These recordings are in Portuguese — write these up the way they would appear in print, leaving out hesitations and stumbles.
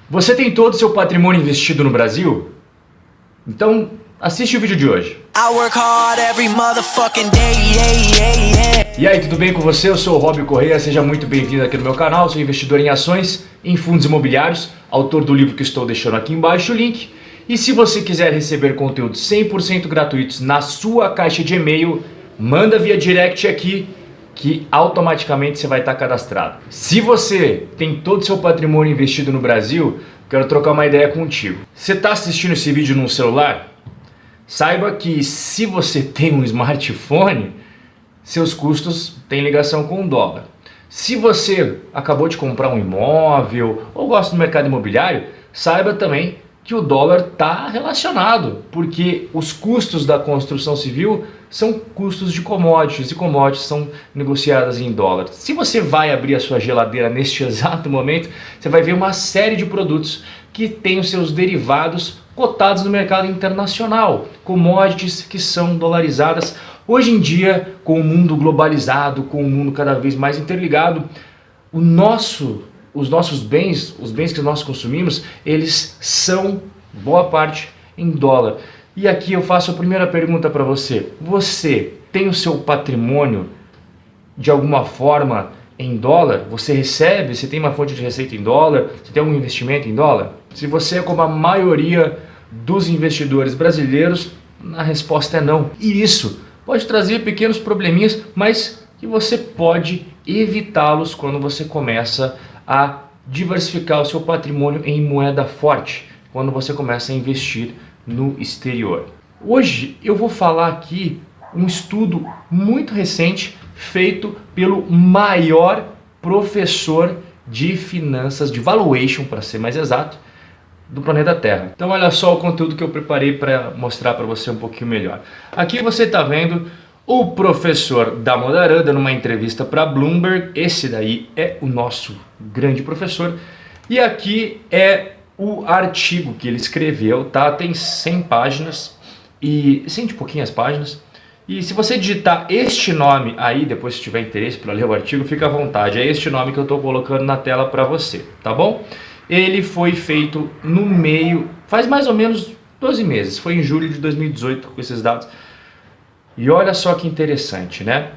Você tem todo o seu patrimônio investido no Brasil? Então, assiste o vídeo de hoje. E aí, tudo bem com você? Eu sou o Rob Correia, seja muito bem-vindo aqui no meu canal. Sou investidor em ações, em fundos imobiliários, autor do livro que estou deixando aqui embaixo o link. E se você quiser receber conteúdos 100% gratuitos na sua caixa de e-mail, manda via direct aqui, que automaticamente você vai estar cadastrado. Se você tem todo o seu patrimônio investido no Brasil, quero trocar uma ideia contigo. Você está assistindo esse vídeo no celular? Saiba que se você tem um smartphone, seus custos têm ligação com o dólar. Se você acabou de comprar um imóvel ou gosta do mercado imobiliário, saiba também que o dólar está relacionado, porque os custos da construção civil são custos de commodities, e commodities são negociadas em dólar. Se você vai abrir a sua geladeira neste exato momento, você vai ver uma série de produtos que têm os seus derivados cotados no mercado internacional, commodities que são dolarizadas. Hoje em dia, com o mundo globalizado, com o mundo cada vez mais interligado, os nossos bens, os bens que nós consumimos, eles são, boa parte, em dólar. E aqui eu faço a primeira pergunta para você. Você tem o seu patrimônio de alguma forma em dólar? Você recebe? Você tem uma fonte de receita em dólar? Você tem algum investimento em dólar? Se você é como a maioria dos investidores brasileiros, a resposta é não. E isso pode trazer pequenos probleminhas, mas que você pode evitá-los quando você começa a diversificar o seu patrimônio em moeda forte, quando você começa a investir no exterior. Hoje eu vou falar aqui um estudo muito recente feito pelo maior professor de finanças, de valuation para ser mais exato, do planeta Terra. Então olha só o conteúdo que eu preparei para mostrar para você um pouquinho melhor. Aqui você está vendo o professor Damodaran dando uma entrevista para Bloomberg. Esse daí é o nosso grande professor. E aqui é o artigo que ele escreveu, tá? Tem 100 páginas e 100 de pouquinhas páginas. E se você digitar este nome aí, depois se tiver interesse para ler o artigo, fica à vontade. É este nome que eu estou colocando na tela para você, tá bom? Ele foi feito no meio, faz mais ou menos 12 meses. Foi em julho de 2018 com esses dados. E olha só que interessante, né?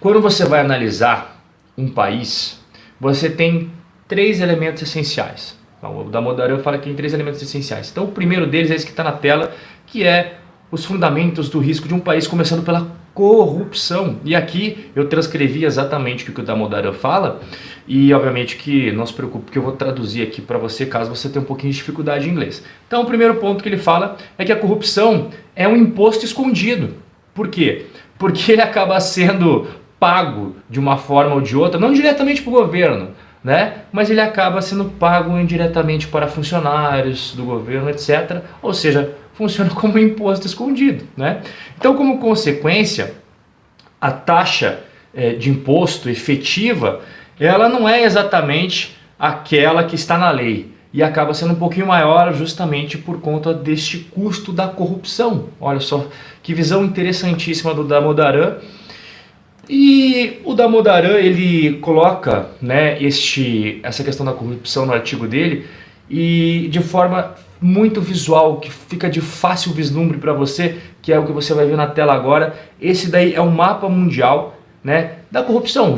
Quando você vai analisar um país, você tem 3 elementos essenciais. Então, o Damodaran fala que tem 3 elementos essenciais. Então o primeiro deles é esse que está na tela, que é os fundamentos do risco de um país, começando pela corrupção. E aqui eu transcrevi exatamente o que o Damodaran fala, e obviamente que não se preocupe, porque eu vou traduzir aqui para você, caso você tenha um pouquinho de dificuldade em inglês. Então o primeiro ponto que ele fala é que a corrupção é um imposto escondido. Por quê? Porque ele acaba sendo pago de uma forma ou de outra, não diretamente para o governo, né? Mas ele acaba sendo pago indiretamente para funcionários do governo, etc. Ou seja, funciona como um imposto escondido, né? Então, como consequência, a taxa de imposto efetiva, ela não é exatamente aquela que está na lei e acaba sendo um pouquinho maior justamente por conta deste custo da corrupção. Olha só que visão interessantíssima do Damodaran. E o Damodaran, ele coloca, né, essa questão da corrupção no artigo dele e de forma muito visual, que fica de fácil vislumbre para você, que é o que você vai ver na tela agora. Esse daí é um mapa mundial, né, da corrupção.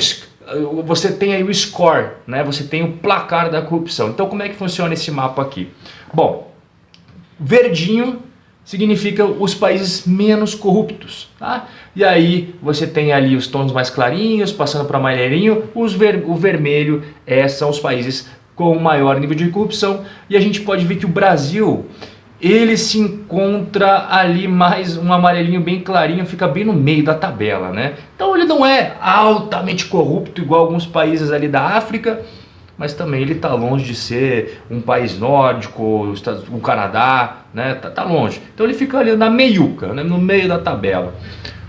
Você tem aí o score, né, você tem o placar da corrupção. Então como é que funciona esse mapa aqui? Bom, verdinho significa os países menos corruptos, tá? E aí você tem ali os tons mais clarinhos, passando para amarelinho, o vermelho são os países com maior nível de corrupção, e a gente pode ver que o Brasil, ele se encontra ali mais um amarelinho bem clarinho, fica bem no meio da tabela, né? Então ele não é altamente corrupto igual alguns países ali da África, mas também ele está longe de ser um país nórdico, o Canadá, né? Tá longe. Então ele fica ali na meiuca, né? No meio da tabela.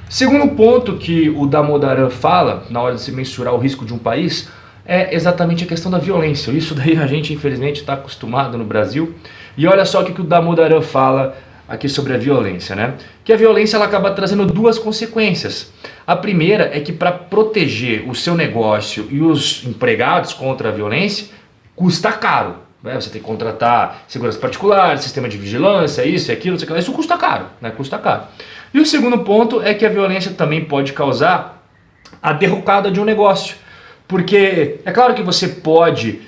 Segundo ponto que o Damodaran fala, na hora de se mensurar o risco de um país, é exatamente a questão da violência. Isso daí a gente infelizmente está acostumado no Brasil. E olha só o que o Damodaran fala aqui sobre a violência, né? Que a violência ela acaba trazendo 2 consequências. A primeira é que para proteger o seu negócio e os empregados contra a violência, custa caro. Né? Você tem que contratar segurança particular, sistema de vigilância, isso e aquilo, isso custa caro, né? Custa caro. E o segundo ponto é que a violência também pode causar a derrocada de um negócio. Porque é claro que você pode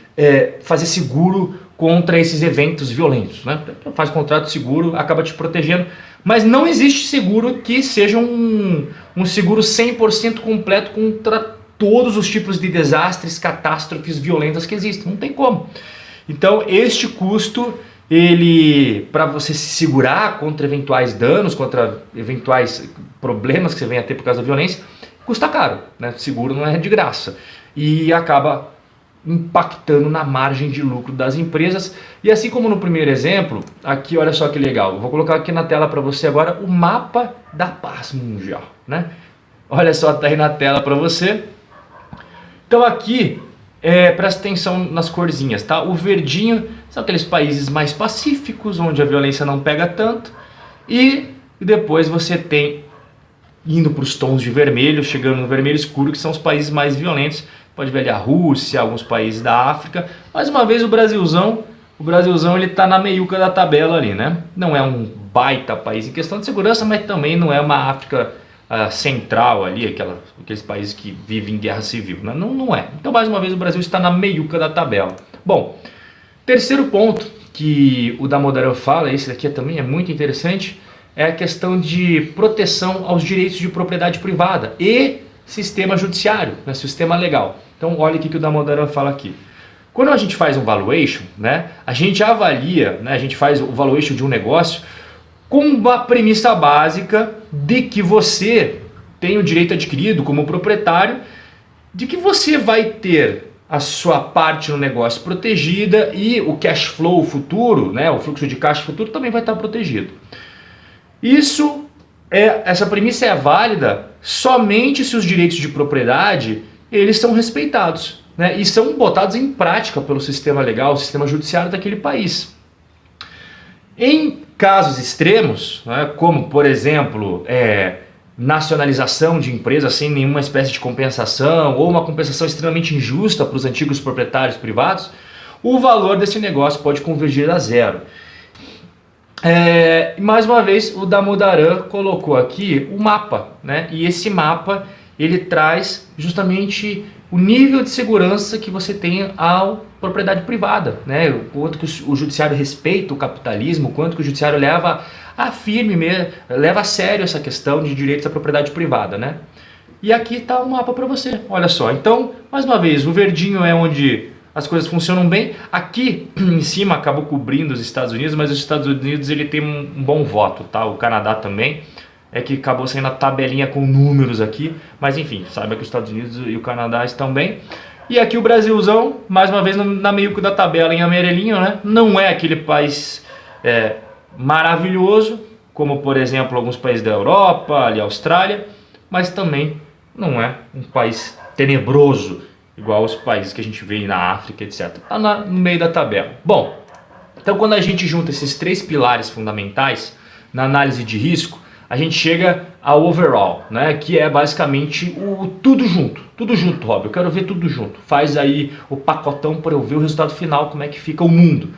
fazer seguro contra esses eventos violentos, né? Faz contrato seguro, acaba te protegendo, mas não existe seguro que seja um seguro 100% completo contra todos os tipos de desastres, catástrofes violentas que existem, não tem como. Então este custo, ele, para você se segurar contra eventuais danos, contra eventuais problemas que você venha a ter por causa da violência, custa caro, né? Seguro não é de graça e acaba impactando na margem de lucro das empresas. E assim como no primeiro exemplo, aqui olha só que legal, eu vou colocar aqui na tela para você agora o mapa da paz mundial, né? Olha só, tá aí na tela para você. Então aqui, presta atenção nas corzinhas, tá? O verdinho são aqueles países mais pacíficos, onde a violência não pega tanto, e depois você tem indo para os tons de vermelho, chegando no vermelho escuro, que são os países mais violentos. Pode ver ali a Rússia, alguns países da África. Mais uma vez o Brasilzão ele está na meiuca da tabela ali, né? Não é um baita país em questão de segurança, mas também não é uma África central ali, aqueles países que vivem em guerra civil, né? Não é. Então mais uma vez o Brasil está na meiuca da tabela. Bom, terceiro ponto que o Damodaran fala, esse daqui também é muito interessante, é a questão de proteção aos direitos de propriedade privada e sistema judiciário, né, sistema legal. Então olha o que o Damodaran fala aqui. Quando a gente faz um valuation, né, a gente avalia, né, a gente faz o valuation de um negócio com uma premissa básica de que você tem o direito adquirido como proprietário, de que você vai ter a sua parte no negócio protegida e o cash flow futuro, né, o fluxo de caixa futuro também vai estar protegido. Essa premissa é válida somente se os direitos de propriedade eles são respeitados, né, e são botados em prática pelo sistema legal, o sistema judiciário daquele país. Em casos extremos, né, como por exemplo nacionalização de empresas sem nenhuma espécie de compensação ou uma compensação extremamente injusta para os antigos proprietários privados, o valor desse negócio pode convergir a zero. Mais uma vez o Damodaran colocou aqui o mapa, né? E esse mapa ele traz justamente o nível de segurança que você tem à propriedade privada, né? O quanto que o judiciário respeita o capitalismo, o quanto que o judiciário leva a sério essa questão de direitos à propriedade privada, né? E aqui está o mapa para você, olha só. Então, mais uma vez, o verdinho é onde as coisas funcionam bem. Aqui em cima acabou cobrindo os Estados Unidos, mas os Estados Unidos ele tem um bom voto, tá? O Canadá também, que acabou sendo a tabelinha com números aqui, mas enfim, saiba que os Estados Unidos e o Canadá estão bem. E aqui o Brasilzão, mais uma vez na meio da tabela em amarelinho, né? Não é aquele país maravilhoso, como por exemplo alguns países da Europa, ali a Austrália, mas também não é um país tenebroso, igual os países que a gente vê na África, etc. Está no meio da tabela. Bom, então quando a gente junta esses três pilares fundamentais na análise de risco, a gente chega ao overall, né, que é basicamente o tudo junto, Rob, eu quero ver tudo junto. Faz aí o pacotão para eu ver o resultado final, como é que fica o mundo.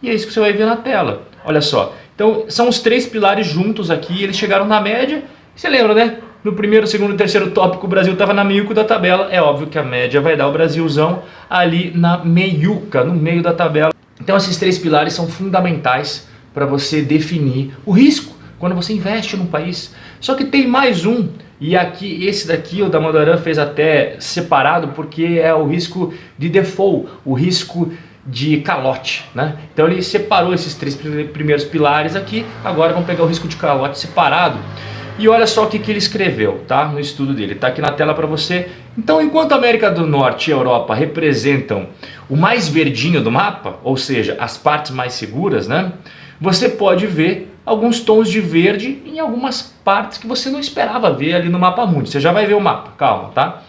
E é isso que você vai ver na tela, olha só. Então são os três pilares juntos aqui, eles chegaram na média, você lembra, né? No primeiro, segundo e terceiro tópico, o Brasil estava na meiuca da tabela. É óbvio que a média vai dar o Brasilzão ali na meiuca, no meio da tabela. Então esses três pilares são fundamentais para você definir o risco quando você investe num país. Só que tem mais um, e aqui esse daqui o Damodaran fez até separado, porque é o risco de default, o risco de calote, né? Então ele separou esses três primeiros pilares aqui. Agora vamos pegar o risco de calote separado. E olha só o que ele escreveu, tá? No estudo dele, tá aqui na tela para você. Então, enquanto a América do Norte e a Europa representam o mais verdinho do mapa, ou seja, as partes mais seguras, né? Você pode ver alguns tons de verde em algumas partes que você não esperava ver ali no mapa mundi. Você já vai ver o mapa, calma, tá?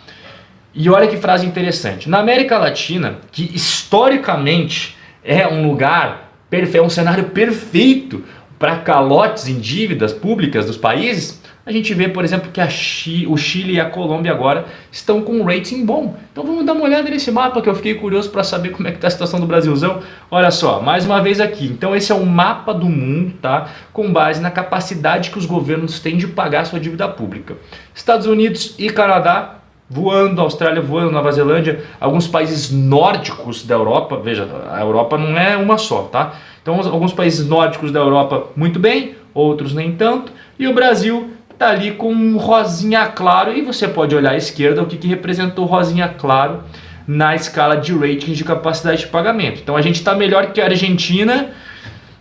E olha que frase interessante. Na América Latina, que historicamente é um lugar perfeito, é um cenário perfeito para calotes em dívidas públicas dos países, a gente vê, por exemplo, que o Chile e a Colômbia agora estão com um rating bom. Então vamos dar uma olhada nesse mapa que eu fiquei curioso para saber como é que está a situação do Brasilzão. Olha só, mais uma vez aqui. Então esse é um mapa do mundo, tá? Com base na capacidade que os governos têm de pagar sua dívida pública. Estados Unidos e Canadá voando, Austrália voando, Nova Zelândia, alguns países nórdicos da Europa, veja, a Europa não é uma só, tá? Então alguns países nórdicos da Europa muito bem, outros nem tanto, e o Brasil está ali com um rosinha claro, e você pode olhar à esquerda o que representou rosinha claro na escala de ratings de capacidade de pagamento. Então a gente está melhor que a Argentina,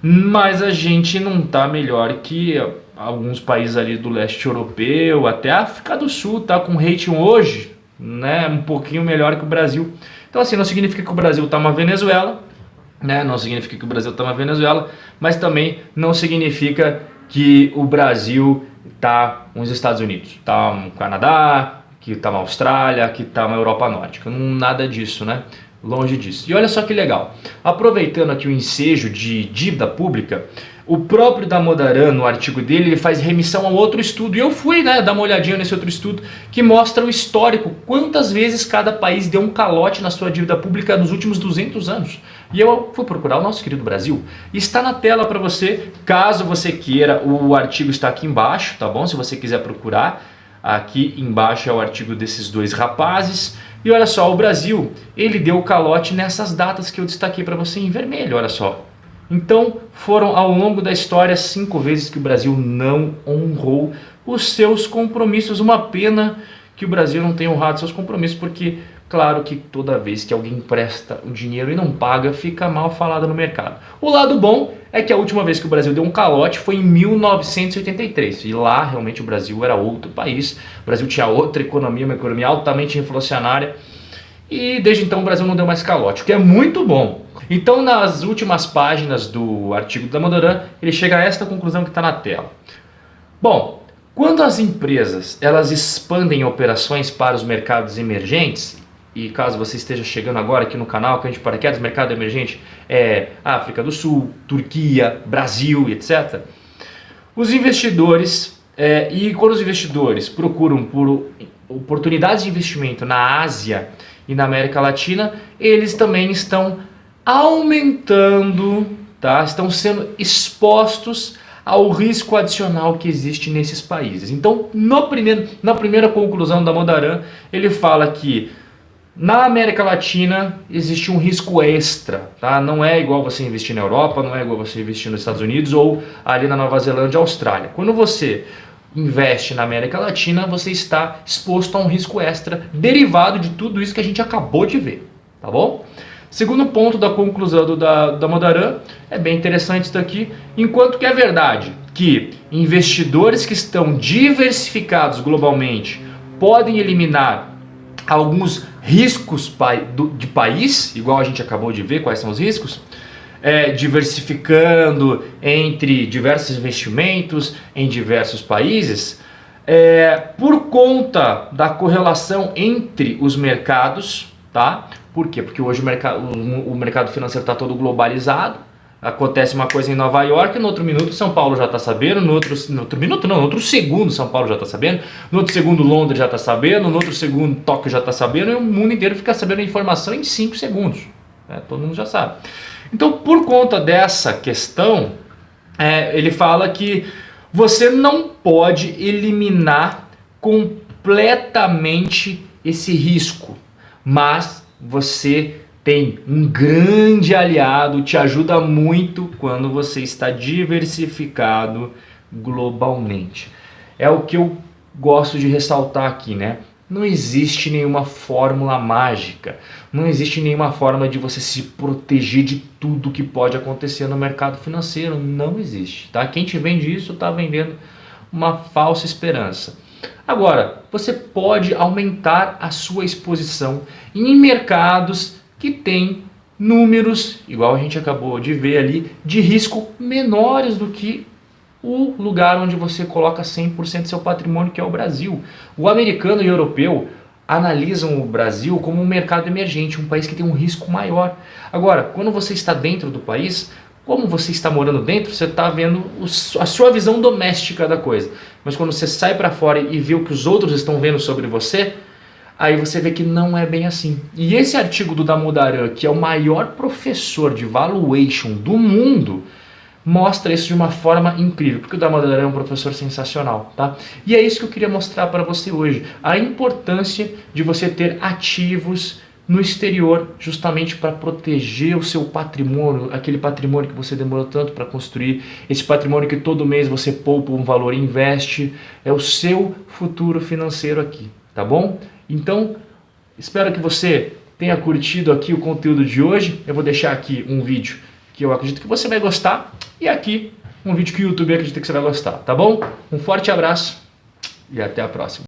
mas a gente não está melhor que alguns países ali do leste europeu, até a África do Sul está com rating hoje, né, um pouquinho melhor que o Brasil. Então assim, não significa que o Brasil está uma Venezuela, né, não significa que o Brasil está uma Venezuela, mas também não significa que o Brasil está nos Estados Unidos, está no Canadá, que está na Austrália, que está na Europa Nórdica, nada disso, né? Longe disso. E olha só que legal, aproveitando aqui o ensejo de dívida pública, o próprio Damodaran, no artigo dele, ele faz remissão a outro estudo, e eu fui, né, dar uma olhadinha nesse outro estudo, que mostra o histórico, quantas vezes cada país deu um calote na sua dívida pública nos últimos 200 anos. E eu fui procurar o nosso querido Brasil, está na tela para você, caso você queira, o artigo está aqui embaixo, tá bom? Se você quiser procurar, aqui embaixo é o artigo desses dois rapazes. E olha só, o Brasil, ele deu calote nessas datas que eu destaquei para você em vermelho, olha só. Então, foram ao longo da história 5 vezes que o Brasil não honrou os seus compromissos. Uma pena que o Brasil não tenha honrado seus compromissos, porque, claro que toda vez que alguém empresta o dinheiro e não paga, fica mal falado no mercado. O lado bom é que a última vez que o Brasil deu um calote foi em 1983. E lá, realmente, o Brasil era outro país. O Brasil tinha outra economia, uma economia altamente inflacionária. E desde então o Brasil não deu mais calote, o que é muito bom. Então, nas últimas páginas do artigo do Damodaran, ele chega a esta conclusão que está na tela. Bom, quando as empresas elas expandem operações para os mercados emergentes, e caso você esteja chegando agora aqui no canal, que a gente paraquedas, mercado emergente é África do Sul, Turquia, Brasil, etc. Os investidores, e quando os investidores procuram por oportunidades de investimento na Ásia e na América Latina, eles também estão aumentando, tá? Estão sendo expostos ao risco adicional que existe nesses países. Então, na primeira conclusão da Damodaran, ele fala que na América Latina existe um risco extra, tá? Não é igual você investir na Europa, não é igual você investir nos Estados Unidos ou ali na Nova Zelândia, Austrália. Quando você investe na América Latina, você está exposto a um risco extra derivado de tudo isso que a gente acabou de ver, tá bom? Segundo ponto da conclusão da Damodaran, é bem interessante isso daqui, enquanto que é verdade que investidores que estão diversificados globalmente podem eliminar alguns riscos de país, igual a gente acabou de ver quais são os riscos, diversificando entre diversos investimentos em diversos países, por conta da correlação entre os mercados, tá? Por quê? Porque hoje o mercado financeiro está todo globalizado. Acontece uma coisa em Nova York, no outro minuto São Paulo já está sabendo, no outro segundo São Paulo já está sabendo, no outro segundo Londres já está sabendo, no outro segundo Tóquio já está sabendo, e o mundo inteiro fica sabendo a informação em 5 segundos. Todo mundo já sabe. Então, por conta dessa questão, ele fala que você não pode eliminar completamente esse risco, mas você tem um grande aliado, te ajuda muito quando você está diversificado globalmente. É o que eu gosto de ressaltar aqui, né? Não existe nenhuma fórmula mágica, não existe nenhuma forma de você se proteger de tudo que pode acontecer no mercado financeiro, não existe, tá? Quem te vende isso está vendendo uma falsa esperança. Agora, você pode aumentar a sua exposição em mercados que têm números, igual a gente acabou de ver ali, de risco menores do que o lugar onde você coloca 100% do seu patrimônio, que é o Brasil. O americano e o europeu analisam o Brasil como um mercado emergente, um país que tem um risco maior. Agora, quando você está dentro do país, Como você está morando dentro, você está vendo a sua visão doméstica da coisa. Mas quando você sai para fora e vê o que os outros estão vendo sobre você, aí você vê que não é bem assim. E esse artigo do Damodaran, que é o maior professor de valuation do mundo, mostra isso de uma forma incrível, porque o Damodaran é um professor sensacional, tá? E é isso que eu queria mostrar para você hoje, a importância de você ter ativos no exterior, justamente para proteger o seu patrimônio, aquele patrimônio que você demorou tanto para construir, esse patrimônio que todo mês você poupa um valor e investe, é o seu futuro financeiro aqui, tá bom? Então, espero que você tenha curtido aqui o conteúdo de hoje. Eu vou deixar aqui um vídeo que eu acredito que você vai gostar e aqui um vídeo que o YouTube acredita que você vai gostar, tá bom? Um forte abraço e até a próxima.